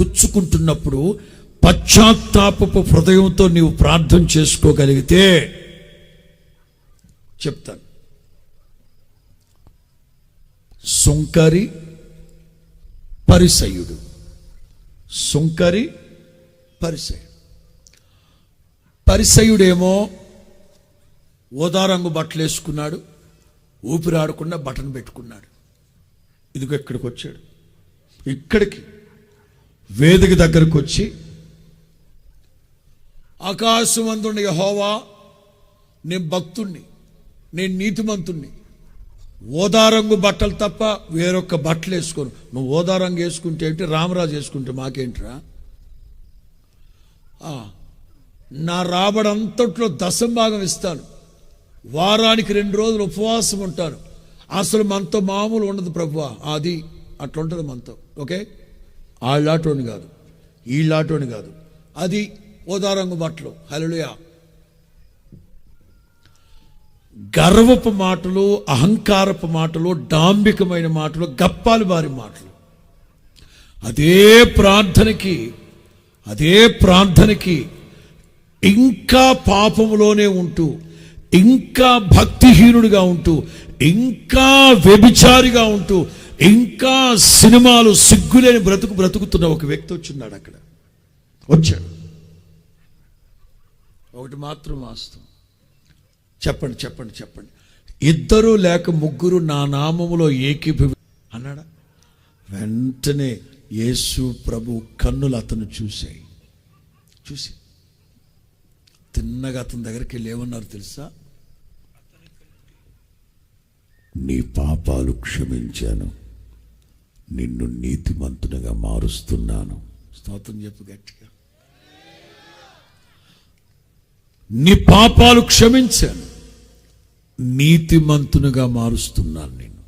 గుచ్చుకుంటున్నప్పుడు పశ్చాత్తాపపు హృదయంతో నీవు ప్రార్థన చేసుకోగలిగితే చెప్తాను. సుంకరి పరిసయుడు, సుంకరి పరిసయుడు. పరిసయుడేమో ఓదారంగు బట్టలు వేసుకున్నాడు, ఊపిరాడకుండా బటన్ పెట్టుకున్నాడు. ఇదిగో ఇక్కడికి వచ్చాడు. ఇక్కడికి వేదిక దగ్గరకు వచ్చి, ఆకాశమందున్న యెహోవా, నేను భక్తుణ్ణి, నేను నీతిమంతుణ్ణి, ఓదారంగు బట్టలు తప్ప వేరొక్క బట్టలు వేసుకోను. నువ్వు ఓదారంగు వేసుకుంటే ఏంటి, రామరాజు వేసుకుంటే మాకేంటిరా? నా రాబడంతట్లో దశంభాగం ఇస్తాను, వారానికి 2 రోజులు ఉపవాసం ఉంటాను. అసలు మనతో మామూలు ఉండదు ప్రభువా, అది అట్లా ఉంటుంది మనతో. ఓకే, ఆళ్ళాటోని కాదు, ఈళ్ళాటోని కాదు, అది ఓదారంగు బట్టలు. హల్లెలూయా. గర్వపు మాటలు, అహంకారపు మాటలు, డాంబికమైన మాటలు, గప్పాలు బారి మాటలు. అదే ప్రార్థనకి ఇంకా పాపములోనే ఉంటూ, ఇంకా భక్తిహీనుడిగా ఉంటూ, ఇంకా వ్యభిచారిగా ఉంటూ, ఇంకా సినిమాలు సిగ్గులేని బ్రతుకుతున్న ఒక వ్యక్తి వచ్చున్నాడు. అక్కడ వచ్చాడు. ఒకటి మాత్రం వాస్తవం. చెప్పండి. 2 లేక 3 నా నామములో ఏకీభవి అన్నాడా? వెంటనే యేసు ప్రభు కన్నులు అతను చూసి తిన్నగా అతని దగ్గరికి వెళ్ళి ఏమన్నారు తెలుసా? నీ పాపాలు క్షమించాను, నిన్ను నీతిమంతునిగా మారుస్తున్నాను. స్తోత్రం చెప్పు గట్టిగా. నీ పాపాలు క్షమించాను, నీతిమంతునిగా మారుస్తున్నాను నిన్ను.